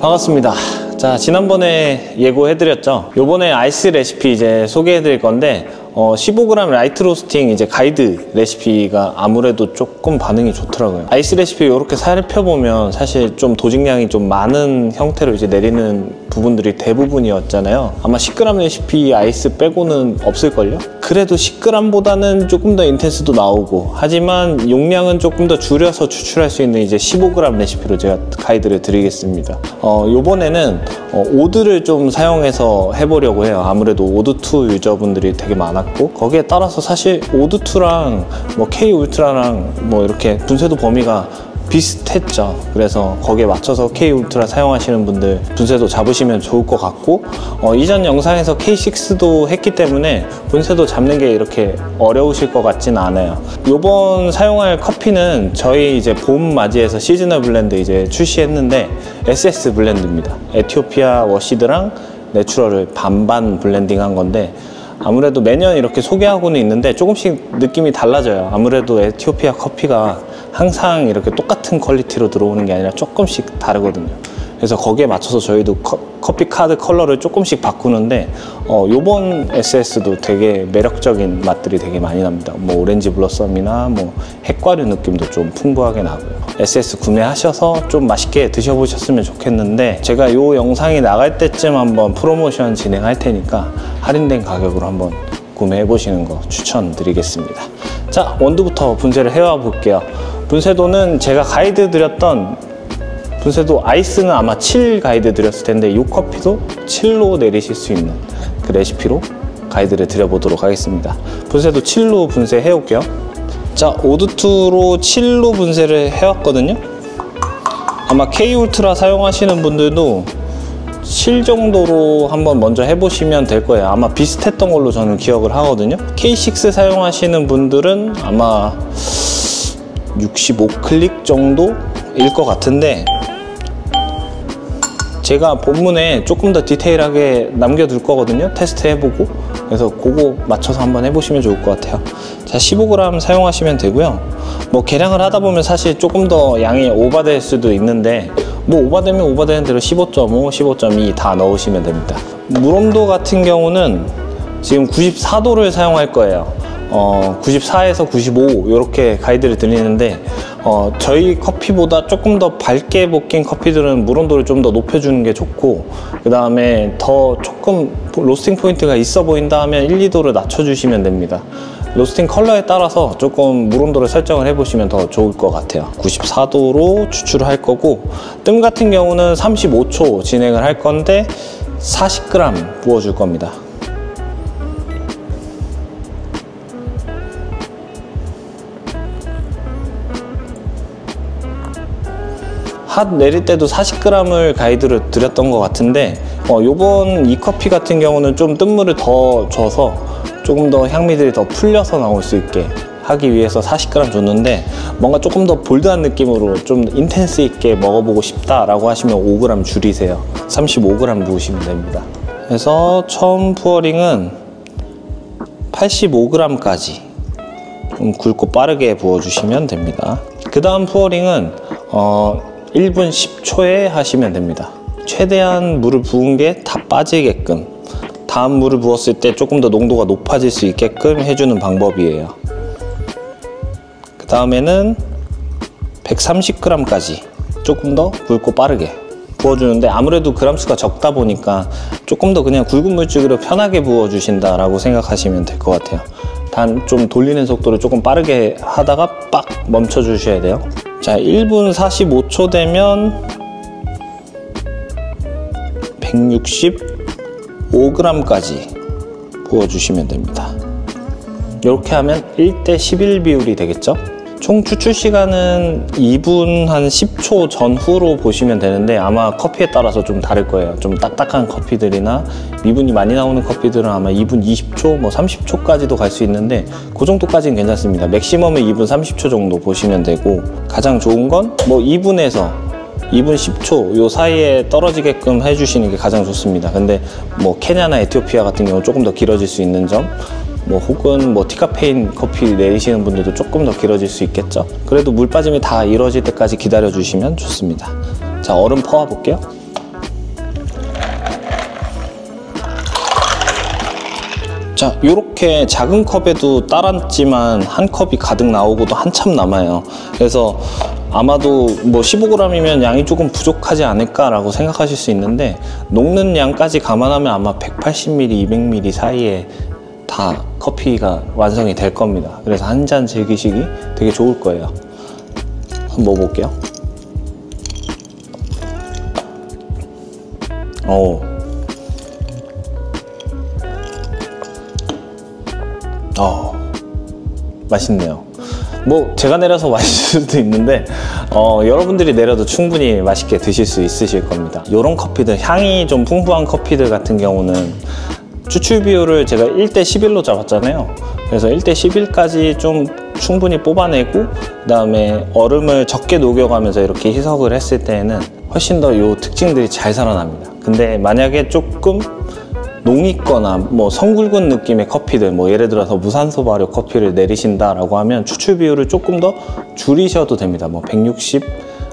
반갑습니다. 자, 지난번에 예고해드렸죠. 요번에 아이스 레시피 이제 소개해드릴 건데 15g 라이트 로스팅 이제 가이드 레시피가 아무래도 조금 반응이 좋더라고요. 아이스 레시피 이렇게 살펴보면 사실 좀 도직량이 좀 많은 형태로 이제 내리는 부분들이 대부분이었잖아요. 아마 10g 레시피 아이스 빼고는 없을걸요? 그래도 10g보다는 조금 더 인텐스도 나오고, 하지만 용량은 조금 더 줄여서 추출할 수 있는 이제 15g 레시피로 제가 가이드를 드리겠습니다. 요번에는 오드를 좀 사용해서 해보려고 해요. 아무래도 오드2 유저분들이 되게 많았고, 거기에 따라서 사실 오드2랑 뭐 K 울트라랑 뭐 이렇게 분쇄도 범위가 비슷했죠. 그래서 거기에 맞춰서 K 울트라 사용하시는 분들 분쇄도 잡으시면 좋을 것 같고, 이전 영상에서 K6도 했기 때문에 분쇄도 잡는 게 이렇게 어려우실 것 같진 않아요. 이번 사용할 커피는 저희 이제 봄 맞이해서 시즈널 블렌드 이제 출시했는데 SS 블렌드입니다. 에티오피아 워시드랑 내추럴을 반반 블렌딩한 건데, 아무래도 매년 이렇게 소개하고는 있는데 조금씩 느낌이 달라져요. 아무래도 에티오피아 커피가 항상 이렇게 똑같은 퀄리티로 들어오는 게 아니라 조금씩 다르거든요. 그래서 거기에 맞춰서 저희도 커피 카드 컬러를 조금씩 바꾸는데, 요번 SS도 되게 매력적인 맛들이 되게 많이 납니다. 뭐 오렌지 블러썸이나 뭐 핵과류 느낌도 좀 풍부하게 나고요. SS 구매하셔서 좀 맛있게 드셔보셨으면 좋겠는데, 제가 요 영상이 나갈 때쯤 한번 프로모션 진행할 테니까 할인된 가격으로 한번 구매해 보시는 거 추천드리겠습니다. 자, 원두부터 분쇄를 해와 볼게요. 분쇄도는 제가 가이드 드렸던 분쇄도 아이스는 아마 7 가이드 드렸을 텐데, 이 커피도 7로 내리실 수 있는 그 레시피로 가이드를 드려보도록 하겠습니다. 분쇄도 7로 분쇄해 올게요. 자, 오드2로 7로 분쇄를 해왔거든요. 아마 K 울트라 사용하시는 분들도 7 정도로 한번 먼저 해보시면 될 거예요. 아마 비슷했던 걸로 저는 기억을 하거든요. K6 사용하시는 분들은 아마 65클릭 정도일 것 같은데, 제가 본문에 조금 더 디테일하게 남겨둘 거거든요. 테스트 해보고. 그래서 그거 맞춰서 한번 해보시면 좋을 것 같아요. 자, 15g 사용하시면 되고요. 뭐 계량을 하다 보면 사실 조금 더 양이 오버될 수도 있는데, 뭐 오버되면 오버되는 대로 15.5, 15.2 다 넣으시면 됩니다. 물온도 같은 경우는 지금 94도를 사용할 거예요. 94에서 95 이렇게 가이드를 드리는데, 저희 커피보다 조금 더 밝게 볶인 커피들은 물온도를 좀 더 높여주는 게 좋고, 그 다음에 더 조금 로스팅 포인트가 있어 보인다 하면 1, 2도를 낮춰주시면 됩니다. 로스팅 컬러에 따라서 조금 물온도를 설정을 해보시면 더 좋을 것 같아요. 94도로 추출할 거고, 뜸 같은 경우는 35초 진행을 할 건데 40g 부어줄 겁니다. 핫 내릴 때도 40g을 가이드로 드렸던 것 같은데, 요번 이 커피 같은 경우는 좀 뜸물을 더 줘서 조금 더 향미들이 더 풀려서 나올 수 있게 하기 위해서 40g 줬는데, 뭔가 조금 더 볼드한 느낌으로 좀 인텐스 있게 먹어보고 싶다라고 하시면 5g 줄이세요. 35g 부으시면 됩니다. 그래서 처음 푸어링은 85g까지 좀 굵고 빠르게 부어주시면 됩니다. 그 다음 푸어링은 1분 10초에 하시면 됩니다. 최대한 물을 부은 게 다 빠지게끔, 다음 물을 부었을 때 조금 더 농도가 높아질 수 있게끔 해주는 방법이에요. 그 다음에는 130g까지 조금 더 굵고 빠르게 부어주는데, 아무래도 그람 수가 적다 보니까 조금 더 그냥 굵은 물줄기로 편하게 부어주신다라고 생각하시면 될 것 같아요. 단 좀 돌리는 속도를 조금 빠르게 하다가 빡 멈춰 주셔야 돼요. 자, 1분 45초 되면 165g까지 부어주시면 됩니다. 이렇게 하면 1대 11 비율이 되겠죠? 총 추출 시간은 2분 한 10초 전후로 보시면 되는데, 아마 커피에 따라서 좀 다를 거예요. 좀 딱딱한 커피들이나 미분이 많이 나오는 커피들은 아마 2분 20초, 뭐 30초까지도 갈 수 있는데, 그 정도까지는 괜찮습니다. 맥시멈은 2분 30초 정도 보시면 되고, 가장 좋은 건 뭐 2분에서 2분 10초 요 사이에 떨어지게끔 해주시는 게 가장 좋습니다. 근데 뭐 케냐나 에티오피아 같은 경우 조금 더 길어질 수 있는 점, 뭐 혹은 뭐 티카페인 커피 내리시는 분들도 조금 더 길어질 수 있겠죠. 그래도 물 빠짐이 다 이루어질 때까지 기다려 주시면 좋습니다. 자, 얼음 퍼와 볼게요. 자, 요렇게 작은 컵에도 따랐지만 한 컵이 가득 나오고도 한참 남아요. 그래서 아마도 뭐 15g이면 양이 조금 부족하지 않을까 라고 생각하실 수 있는데, 녹는 양까지 감안하면 아마 180ml, 200ml 사이에 다 커피가 완성이 될 겁니다. 그래서 한 잔 즐기시기 되게 좋을 거예요. 한번 먹어볼게요. 맛있네요. 뭐 제가 내려서 맛있을 수도 있는데 여러분들이 내려도 충분히 맛있게 드실 수 있으실 겁니다. 이런 커피들, 향이 좀 풍부한 커피들 같은 경우는 추출 비율을 제가 1:11로 잡았잖아요. 그래서 1:11까지 좀 충분히 뽑아내고, 그 다음에 얼음을 적게 녹여가면서 이렇게 희석을 했을 때에는 훨씬 더 이 특징들이 잘 살아납니다. 근데 만약에 조금 농익거나 뭐 성굵은 느낌의 커피들, 뭐 예를 들어서 무산소 발효 커피를 내리신다 라고 하면 추출 비율을 조금 더 줄이셔도 됩니다. 뭐 160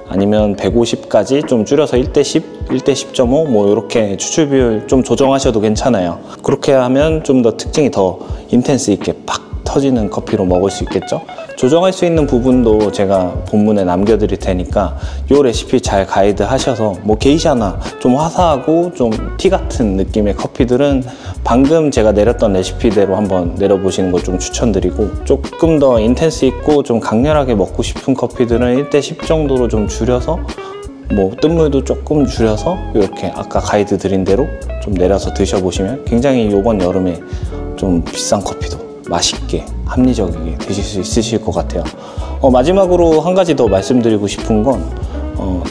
아니면 150까지 좀 줄여서 1:10, 1:10.5 뭐 이렇게 추출 비율 좀 조정하셔도 괜찮아요. 그렇게 하면 좀 더 특징이 더 인텐스 있게 팍 터지는 커피로 먹을 수 있겠죠. 조정할 수 있는 부분도 제가 본문에 남겨드릴 테니까 이 레시피 잘 가이드 하셔서, 뭐 게이샤나 좀 화사하고 좀 티 같은 느낌의 커피들은 방금 제가 내렸던 레시피대로 한번 내려보시는 거 좀 추천드리고, 조금 더 인텐스 있고 좀 강렬하게 먹고 싶은 커피들은 1:10 정도로 좀 줄여서, 뭐 뜬물도 조금 줄여서 이렇게 아까 가이드 드린 대로 좀 내려서 드셔보시면 굉장히 이번 여름에 좀 비싼 커피도 맛있게 합리적이게 드실 수 있으실 것 같아요. 마지막으로 한 가지 더 말씀드리고 싶은 건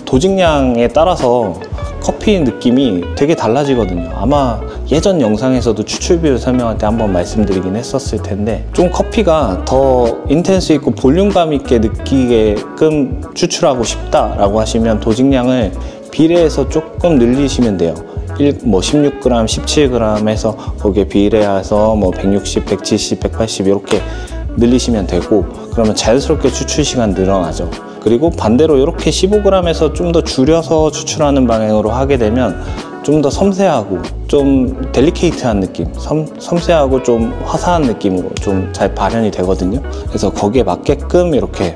도직량에 따라서 커피 느낌이 되게 달라지거든요. 아마 예전 영상에서도 추출 비율 설명할 때 한번 말씀드리긴 했었을 텐데, 좀 커피가 더 인텐스 있고 볼륨감 있게 느끼게끔 추출하고 싶다라고 하시면 도직량을 비례해서 조금 늘리시면 돼요. 뭐 16g, 17g 해서 거기에 비례해서 뭐 160, 170, 180 이렇게 늘리시면 되고, 그러면 자연스럽게 추출 시간 늘어나죠. 그리고 반대로 이렇게 15g에서 좀 더 줄여서 추출하는 방향으로 하게 되면 좀 더 섬세하고 좀 델리케이트한 느낌, 섬세하고 좀 화사한 느낌으로 좀 잘 발현이 되거든요. 그래서 거기에 맞게끔 이렇게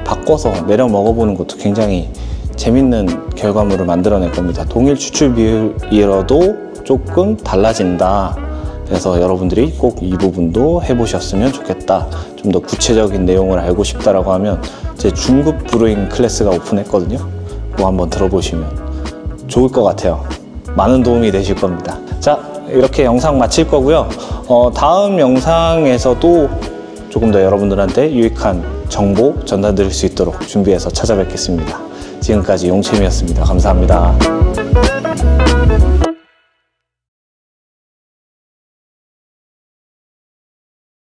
바꿔서 내려 먹어보는 것도 굉장히 재밌는 결과물을 만들어낼 겁니다. 동일 추출 비율이라도 조금 달라진다. 그래서 여러분들이 꼭 이 부분도 해보셨으면 좋겠다. 좀 더 구체적인 내용을 알고 싶다라고 하면 제 중급 브루잉 클래스가 오픈했거든요. 그거 한번 들어보시면 좋을 것 같아요. 많은 도움이 되실 겁니다. 자, 이렇게 영상 마칠 거고요. 다음 영상에서도 조금 더 여러분들한테 유익한 정보 전달드릴 수 있도록 준비해서 찾아뵙겠습니다. 지금까지 용채미였습니다. 감사합니다.